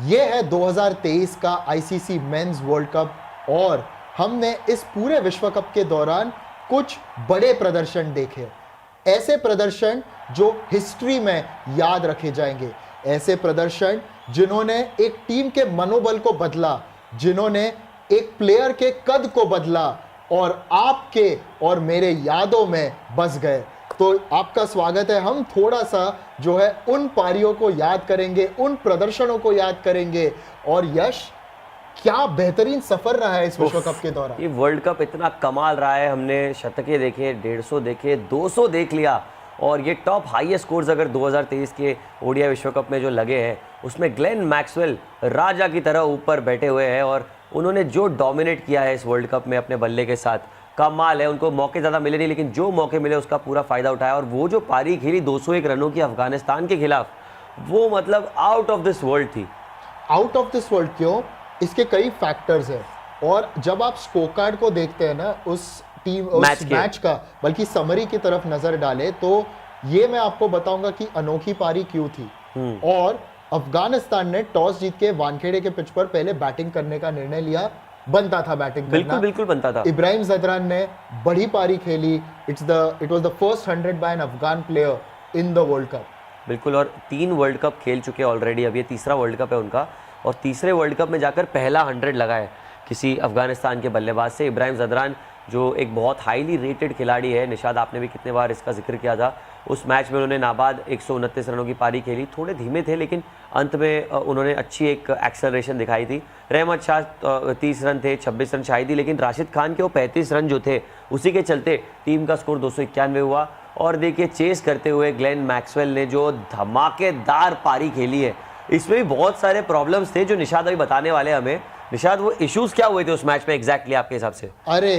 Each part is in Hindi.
ये है 2023 का आईसीसी मेंस वर्ल्ड कप और हमने इस पूरे विश्व कप के दौरान कुछ बड़े प्रदर्शन देखे। ऐसे प्रदर्शन जो हिस्ट्री में याद रखे जाएंगे, ऐसे प्रदर्शन जिन्होंने एक टीम के मनोबल को बदला, जिन्होंने एक प्लेयर के कद को बदला और आपके और मेरे यादों में बस गए। तो आपका स्वागत है। हम थोड़ा सा जो है उन पारियों को याद करेंगे, उन प्रदर्शनों को याद करेंगे। और यश, क्या बेहतरीन सफर रहा है इस विश्व कप के दौरान। ये वर्ल्ड कप इतना कमाल रहा है। हमने शतकें देखे, 150 देखे, 200 देख लिया। और ये टॉप हाईएस्ट स्कोर्स अगर 2023 के ओडीआई विश्व कप में जो लगे हैं, उसमें ग्लेन मैक्सवेल राजा की तरह ऊपर बैठे हुए हैं। और उन्होंने जो डोमिनेट किया है इस वर्ल्ड कप में अपने बल्ले के साथ, कमाल है। उनको मौके ज़्यादा मिले नहीं, लेकिन जो मौके मिले उसका पूरा फ़ायदा उठाया। और वो जो पारी खेली 201 रनों की अफगानिस्तान के खिलाफ, वो मतलब आउट ऑफ दिस वर्ल्ड थी। आउट ऑफ दिस वर्ल्ड क्यों? इसके कई फैक्टर्स हैं। और जब आप स्कोर कार्ड को देखते हैं ना, उस मैच का, बल्कि समरी की तरफ नजर डाले, तो ये मैं आपको बताऊंगा कि अनोखी पारी क्यों थी। और अफगानिस्तान ने टॉस जीत के वानखेड़े के पिच पर पहले बैटिंग करने का निर्णय लिया। बनता था बैटिंग करना, बिल्कुल बनता था। इब्राहिम ज़दरान ने बड़ी पारी खेली। It was the first 100 by an Afghan player in the world cup. बिल्कुल। और 3 वर्ल्ड कप खेल चुके हैं ऑलरेडी। अब ये तीसरा वर्ल्ड कप है उनका, और तीसरे वर्ल्ड कप में जाकर पहला 100 लगा है किसी अफगानिस्तान के बल्लेबाज से। इब्राहिम ज़दरान जो एक बहुत हाईली रेटेड खिलाड़ी है, निशाद आपने भी कितने बार इसका जिक्र किया था। उस मैच में उन्होंने नाबाद 129 रनों की पारी खेली। थोड़े धीमे थे, लेकिन अंत में उन्होंने अच्छी एक एक्सेलरेशन दिखाई थी। रहमत शाह 30 रन थे, 26 रन शायद ही, लेकिन राशिद खान के वो 35 रन जो थे, उसी के चलते टीम का स्कोर 291 हुआ। और देखिए, चेस करते हुए ग्लेन मैक्सवेल ने जो धमाकेदार पारी खेली है, इसमें भी बहुत सारे प्रॉब्लम्स थे जो निशाद अभी बताने वाले हमें। निशाद, वो इश्यूज क्या हुए थे उस मैच में एग्जैक्टली आपके हिसाब से? अरे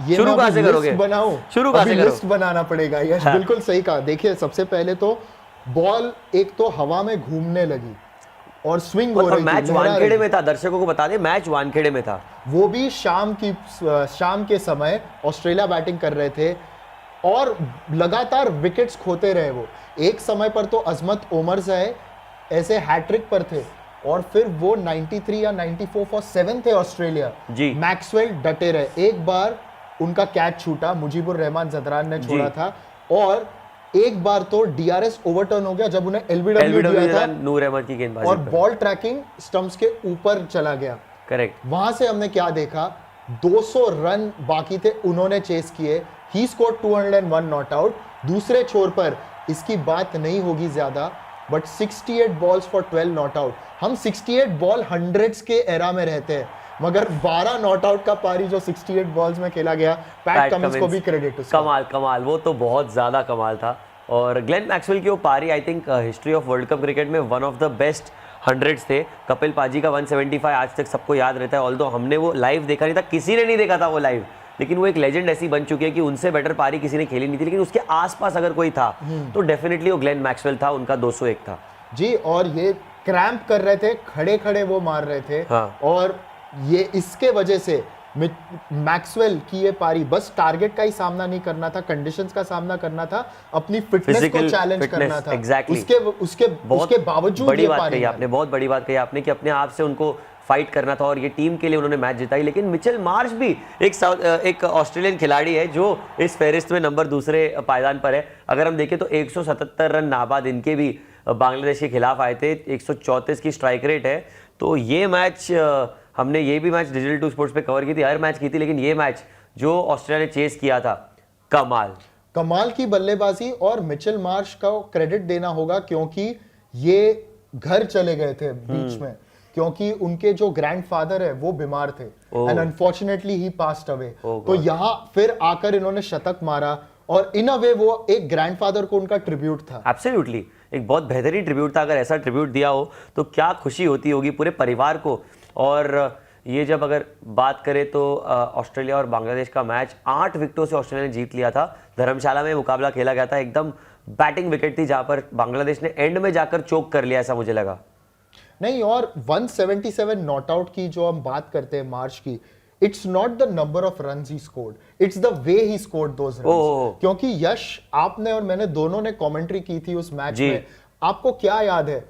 ये शुरू कहां से करोगे? शुरू कहां से करो? लिस्ट बनाना पड़ेगा। यश हाँ। बिल्कुल सही कहा। देखिए, सबसे पहले तो बॉल एक तो हवा में घूमने लगी और स्विंग हो रही थी। मैच वानखेड़े में था, दर्शकों को बता दें, मैच वानखेड़े में था। वो भी शाम के समय ऑस्ट्रेलिया बैटिंग कर रहे थे और लगातार विकेट्स खोते रहे। वो एक समय पर तो अजमत ओमर से ऐसे हैट्रिक पर थे, और फिर वो 93 या 94 फॉर 7 थे ऑस्ट्रेलिया जी। मैक्सवेल डटे रहे। एक बार उनका कैच छूटा, मुजीबुर रहमान ज़दरान ने छोड़ा था, और एक बार तो डीआरएस ओवरटर्न हो गया जब उन्हें एलबीडब्ल्यू दिया था, नूर अहमद की गेंदबाजी और बॉल ट्रैकिंग स्टंप्स के ऊपर चला गया। करेक्ट। वहां से हमने क्या देखा, 200 रन बाकी थे, उन्होंने चेस किए। He scored 201 not out. दूसरे छोर पर इसकी बात नहीं होगी ज्यादा, but 68 balls for 12 not out. हम 68 बॉल हंड्रेड्स के एरा में रहते हैं, मगर 12 नॉट आउट का पारी जो 68 बॉल्स में खेला गया, पैट कमिंस को भी क्रेडिट। कमाल, वो तो बहुत ज्यादा कमाल था। और ग्लेन मैक्सवेल की वो पारी, I think history of world cup cricket में one of the best 100s थे। कपिल पाजी का 175 आज तक सबको याद रहता है। ऑल्दो हमने वो लाइव देखा नहीं था, किसी ने नहीं देखा था वो लाइव, लेकिन वो एक लेजेंड ऐसी बन चुकी है कि उनसे बेटर पारी किसी ने खेली नहीं थी। लेकिन उसके आसपास अगर कोई था तो डेफिनेटली वो ग्लेन मैक्सवेल था। उनका 201 था जी। और ये क्रैम्प कर रहे थे, खड़े खड़े वो मार रहे थे। हाँ। और ये इसके वजह से मैक्सवेल की ये पारी बस टारगेट का ही सामना नहीं करना था, कंडीशंस का सामना करना था, अपनी फिटनेस को चैलेंज करना था। exactly. उसके बावजूद बड़ी बात कही आपने, बहुत बड़ी बात कही आपने कि अपने आप से उनको फाइट करना था, और ये टीम के लिए उन्होंने मैच जिताई। लेकिन मिचेल मार्श भी एक ऑस्ट्रेलियन खिलाड़ी है जो इस फहरिस्त में नंबर दूसरे पायदान पर है। अगर हम देखें तो 177 रन नाबाद इनके भी बांग्लादेश के खिलाफ आए थे, 134 की स्ट्राइक रेट है। तो ये मैच, हमने ये भी मैच डिजिटल 2 स्पोर्ट्स पे कवर की थी, हर मैच की थी, लेकिन ये मैच जो ऑस्ट्रेलिया ने चेस किया था, कमाल की बल्लेबाजी। और मिचेल मार्श का क्रेडिट देना होगा, क्योंकि ये घर चले गए थे बीच में, क्योंकि उनके जो ग्रैंडफादर है वो बीमार थे, and unfortunately he passed away. तो यहाँ फिर आकर इन्होंने शतक मारा, और इन अ वे वो एक ग्रैंडफादर को उनका ट्रिब्यूट था। एब्सोल्युटली, एक बहुत बेहतरीन ट्रिब्यूट था। अगर ऐसा ट्रिब्यूट दिया हो तो क्या खुशी होती होगी पूरे परिवार को। और ये जब अगर बात करें तो ऑस्ट्रेलिया और बांग्लादेश का मैच 8 विकेटों से ऑस्ट्रेलिया ने जीत लिया था। धर्मशाला में मुकाबला खेला गया था, एकदम बैटिंग विकेट थी, जहां पर बांग्लादेश ने एंड में जाकर चोक कर लिया, ऐसा मुझे लगा। नहीं, और 177 नॉट आउट की जो हम बात करते हैं मार्च की, it's not the number of runs he scored, it's the way he scored those runs. क्योंकि यश, आपने और मैंने दोनों ने कमेंट्री की थी उस मैच में। आपको क्या याद है,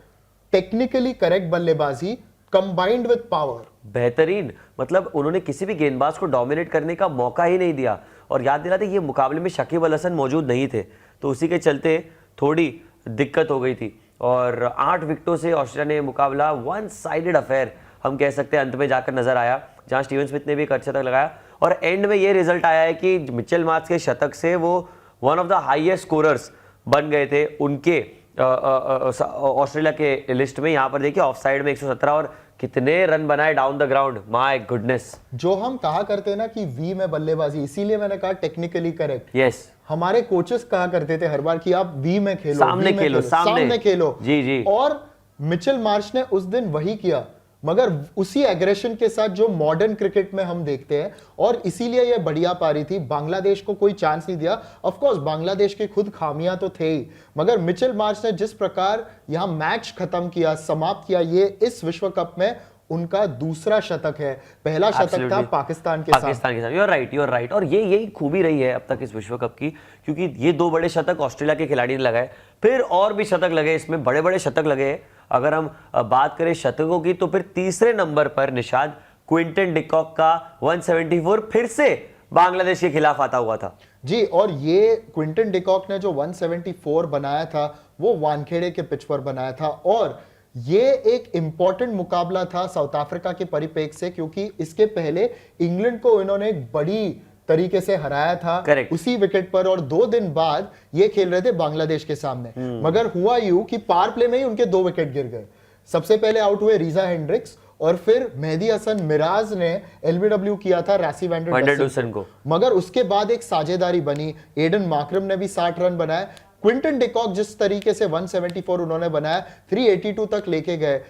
टेक्निकली करेक्ट बल्लेबाजी कंबाइंड विद पावर। बेहतरीन, मतलब उन्होंने किसी भी गेंदबाज को डोमिनेट करने का मौका ही नहीं दिया। और याद दिलाते ये मुकाबले में शकीब अल हसन मौजूद नहीं थे, तो उसी के चलते थोड़ी दिक्कत हो गई थी। और 8 विकेटों से ऑस्ट्रेलिया ने मुकाबला वन साइडेड अफेयर हम कह सकते हैं अंत में जाकर नजर आया, जहां स्टीवन स्मिथ ने भी एक अच्छा शतक लगाया और एंड में ये रिजल्ट आया है कि मिचेल मार्श के शतक से वो one of the highest scorers बन गए थे उनके ऑस्ट्रेलिया के लिस्ट में। यहाँ पर देखिए ऑफ साइड में 117 और कितने रन बनाए down the ground, my goodness. जो हम कहा करते हैं ना कि वी में बल्लेबाजी, इसीलिए मैंने कहा टेक्निकली करेक्ट। यस, हमारे कोचेस कहा करते थे हर बार कि आप वी में खेलो, सामने V में खेलो, सामने खेलो। जी जी। और मिचेल मार्श ने उस दिन वही किया, मगर उसी एग्रेशन के साथ जो मॉडर्न क्रिकेट में हम देखते हैं, और इसीलिए ये बढ़िया पारी थी। बांग्लादेश को कोई चांस नहीं दिया। ऑफ कोर्स बांग्लादेश की खुद खामियां तो थे ही, मगर मिचेल मार्श ने जिस प्रकार यहां मैच खत्म किया, समाप्त किया, ये इस विश्व कप में उनका दूसरा शतक है। पहला शतक था पाकिस्तान के साथ। You are right. और ये यही खूबी रही है अब तक इस विश्व कप की, क्योंकि ये 2 बड़े शतक ऑस्ट्रेलिया के खिलाड़ी ने लगाए, फिर और भी शतक लगे, इसमें बड़े बड़े शतक लगे। अगर हम बात करें शतकों की तो फिर तीसरे नंबर पर निशाद क्विंटन डिकॉक का 174 फिर से बांग्लादेश के खिलाफ आता हुआ था जी। और ये क्विंटन डिकॉक ने जो 174 बनाया था वो वानखेड़े के पिच पर बनाया था, और ये एक इंपॉर्टेंट मुकाबला था साउथ अफ्रीका के परिप्रेक्ष्य से, क्योंकि इसके पहले इंग्लैंड को इन्होंने एक बड़ी तरीके से हराया था Correct. उसी विकेट पर, और 2 दिन बाद ये खेल रहे थे बांग्लादेश के सामने। मगर हुआ यूं कि पावर प्ले में ही उनके 2 विकेट गिर गए। सबसे पहले आउट हुए रीजा हेंड्रिक्स, और फिर मेहदी हसन मिराज ने एलबीडब्ल्यू किया था रैसी वैंडरडुसन को। मगर उसके बाद एक साझेदारी बनी, एडन मार्करम ने भी 60 रन बनाए। क्विंटन डिकॉक जिस तरीके से 174 उन्होंने बनाया, 382 तक लेके गए।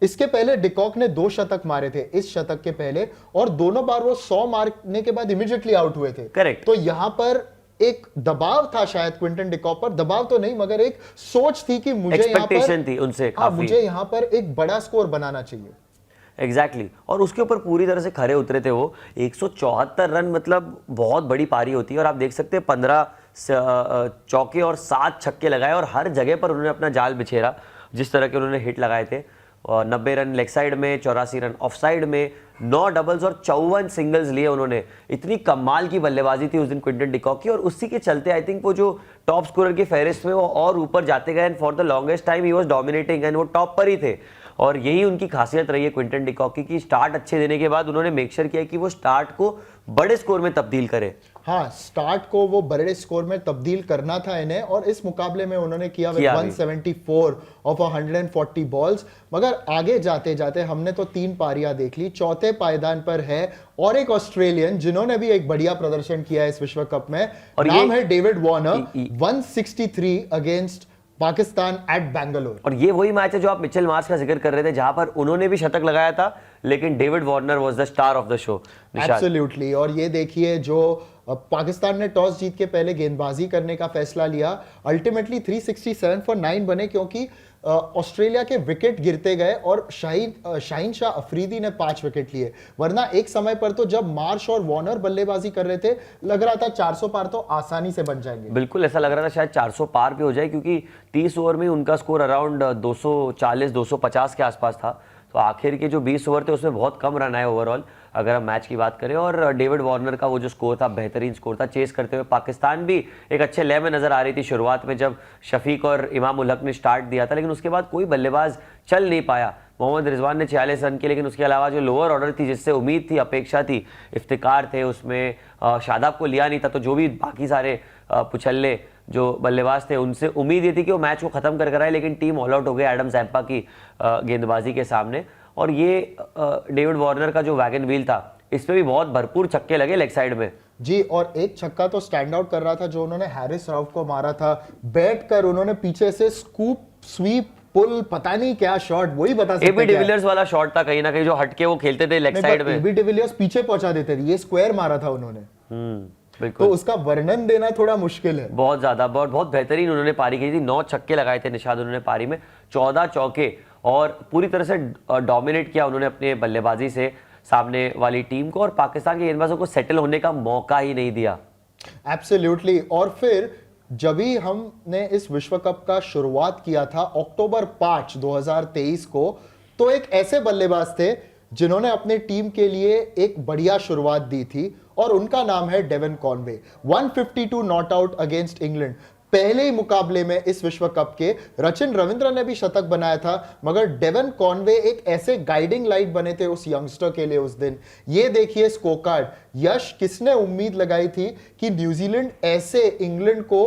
इसके पहले डिकॉक ने 2 शतक मारे थे इस शतक के पहले, और दोनों बार वो 100 मारने के बाद इमीडिएटली आउट हुए थे। करेक्ट। तो यहां पर एक दबाव था शायद क्विंटन डिकॉक पर, दबाव तो नहीं मगर एक सोच थी कि मुझे एक्सपेक्टेशन थी उनसे काफी, मुझे यहां पर एक बड़ा स्कोर बनाना चाहिए। एग्जैक्टली और उसके ऊपर पूरी तरह से खरे उतरे थे वो। 174 रन मतलब बहुत बड़ी पारी होती है, और आप देख सकते हैं 15 चौके और 7 छक्के लगाए, और हर जगह पर उन्होंने अपना जाल बिछेरा जिस तरह के उन्होंने हिट लगाए थे। और 90 रन लेग साइड में, 84 रन ऑफ साइड में, 9 डबल्स और 54 सिंगल्स लिए उन्होंने। इतनी कमाल की बल्लेबाजी थी उस दिन क्विंटन डिकॉक की, और उसी के चलते आई थिंक वो जो टॉप स्कोरर की फहरिस्त में वो और ऊपर जाते गए, and for the longest time he was dominating, and वो टॉप पर ही थे। और यही उनकी खासियत रही है क्विंटन डिकॉक की, कि स्टार्ट अच्छे देने के बाद उन्होंने मेक श्योर किया कि वो स्टार्ट को बड़े स्कोर में तब्दील करे। हाँ, स्टार्ट को वो बड़े स्कोर में तब्दील करना था इन्हें, और इस मुकाबले में उन्होंने किया 174 ऑफ 140 बॉल्स। मगर आगे जाते जाते हमने तो 3 पारियां देख ली, चौथे पायदान पर है और एक ऑस्ट्रेलियन जिन्होंने भी एक बढ़िया प्रदर्शन किया इस विश्व कप में, और नाम है David Warner. 163 against Pakistan at Bangalore. और ये वही मैच है जो आप मिचेल मार्श का जिक्र कर रहे थे, जहां पर उन्होंने भी शतक लगाया था, लेकिन David Warner was the star of the show. Absolutely. और ये देखिए जो पाकिस्तान ने टॉस जीत के पहले गेंदबाजी करने का फैसला लिया, अल्टीमेटली 367 फॉर 9 बने, क्योंकि ऑस्ट्रेलिया के विकेट गिरते गए और शाहीन शाह अफरीदी ने 5 विकेट लिए। वरना एक समय पर तो जब मार्श और वार्नर बल्लेबाजी कर रहे थे, लग रहा था 400 पार तो आसानी से बन जाएंगे। बिल्कुल ऐसा लग रहा था शायद 400 पार भी हो जाए, क्योंकि 30 ओवर में उनका स्कोर अराउंड 240-250 के आसपास था। तो आखिर के जो 20 ओवर थे उसमें बहुत कम रन आए ओवरऑल अगर हम मैच की बात करें। और डेविड वार्नर का वो जो स्कोर था, बेहतरीन स्कोर था। चेस करते हुए पाकिस्तान भी एक अच्छे लय में नजर आ रही थी शुरुआत में, जब शफीक और इमाम उल हक ने स्टार्ट दिया था, लेकिन उसके बाद कोई बल्लेबाज चल नहीं पाया। मोहम्मद रिजवान ने 46 रन किए, लेकिन उसके अलावा जो लोअर ऑर्डर थी जिससे उम्मीद थी, अपेक्षा थी, इफ्तिकार थे, उसमें शादाब को लिया नहीं था। तो जो भी बाकी सारे पुछल्ले जो बल्लेबाज थे, उनसे उम्मीद ये थी कि वो मैच को खत्म कर आए, लेकिन टीम ऑल आउट हो गई एडम जैम्पा की गेंदबाजी के सामने। और ये डेविड वार्नर का जो वैगन व्हील था, इस पे भी बहुत भरपूर छक्के लगे लेग साइड में जी। और एक छक्का तो स्टैंड आउट कर रहा था जो उन्होंने हैरिस राउफ को मारा था, बैठ कर उन्होंने पीछे से स्कूप, स्वीप, पुल, पता नहीं क्या शॉट, वही बता सकते हैं। एबी डिविलियर्स वाला शॉट था कहीं ना कहीं, जो हटके वो खेलते थे लेग साइड में। एबी डिविलियर्स पीछे पहुंचा देते थे, ये स्क्वायर मारा था उन्होंने। बिल्कुल। तो उसका वर्णन देना थोड़ा मुश्किल है। बहुत ज्यादा, बहुत बेहतरीन उन्होंने पारी की थी। 9 छक्के लगाए थे निशाद उन्होंने पारी में, 14 चौके, और पूरी तरह से डोमिनेट किया उन्होंने अपने बल्लेबाजी से सामने वाली टीम को, और पाकिस्तान के गेंदबाजों को सेटल होने का मौका ही नहीं दिया। एब्सोल्युटली। और फिर जब भी हमने इस विश्व कप का शुरुआत किया था अक्टूबर 5, 2023 को, तो एक ऐसे बल्लेबाज थे जिन्होंने अपने टीम के लिए एक बढ़िया शुरुआत दी थी और उनका नाम है Devon Conway. 152 not out against England. पहले ही मुकाबले में इस विश्व कप के सचिन रविंद्र ने भी शतक बनाया था, मगर डेवन कॉनवे एक ऐसे गाइडिंग लाइट बने थे उस यंगस्टर के लिए उस दिन। ये देखिए स्कोर कार्ड। यश, किसने उम्मीद लगाई थी कि न्यूजीलैंड ऐसे इंग्लैंड को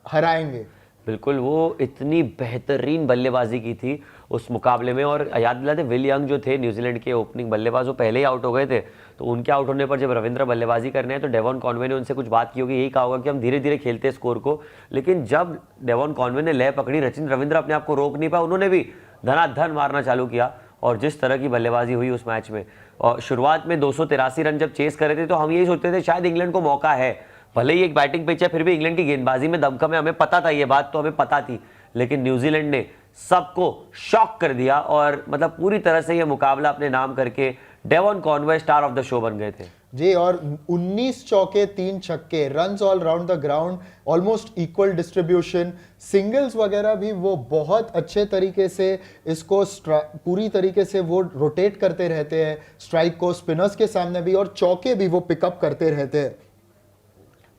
हराएंगे? बिल्कुल, वो इतनी बेहतरीन बल्लेबाजी की थी उस मुकाबले में। और याद दिलाते, विल यंग जो थे न्यूजीलैंड के ओपनिंग बल्लेबाज, वो पहले ही आउट हो गए थे। तो उनके आउट होने पर जब रविंद्र बल्लेबाजी करने हैं तो डेवन कॉनवे ने उनसे कुछ बात की होगी, यही कहा होगा कि हम धीरे धीरे खेलते हैं स्कोर को। लेकिन जब डेवन कॉनवे ने लय पकड़ी, सचिन रविंद्र अपने आप को रोक नहीं पाया, उन्होंने भी धनाधन मारना चालू किया। और जिस तरह की बल्लेबाजी हुई उस मैच में, और शुरुआत में 283 रन जब चेस करे थे तो हम यही सोचते थे शायद इंग्लैंड को मौका है, भले ही एक बैटिंग पिच है, फिर भी इंग्लैंड की गेंदबाजी में दमखम है, हमें पता था, ये बात तो हमें पता थी। लेकिन न्यूजीलैंड ने सबको शॉक कर दिया और मतलब पूरी तरह से ये मुकाबला अपने नाम करके Devon Conway star of the show बन गए थे जी। और 19 चौके 3 छक्के, runs all round the ground, almost equal distribution, singles वगैरह भी वो बहुत अच्छे तरीके से इसको पूरी तरीके से वो रोटेट करते रहते हैं स्ट्राइक को, स्पिनर्स के सामने भी, और चौके भी वो पिकअप करते रहते हैं।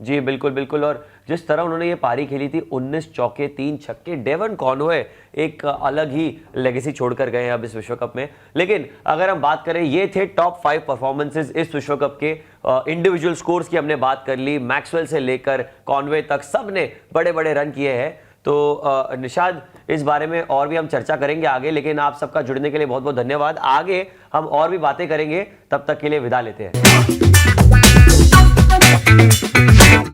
जी बिल्कुल बिल्कुल। और जिस तरह उन्होंने ये पारी खेली थी, 19 चौके 3 छक्के, डेवन कॉनवे एक अलग ही लेगेसी छोड़कर गए हैं अब इस विश्व कप में। लेकिन अगर हम बात करें, ये थे टॉप 5 परफॉर्मेंसेस इस विश्व कप के। इंडिविजुअल स्कोर्स की हमने बात कर ली, मैक्सवेल से लेकर कॉनवे तक सबने बड़े बड़े रन किए हैं। तो निशाद, इस बारे में और भी हम चर्चा करेंगे आगे, लेकिन आप सबका जुड़ने के लिए बहुत बहुत धन्यवाद। आगे हम और भी बातें करेंगे, तब तक के लिए विदा लेते हैं।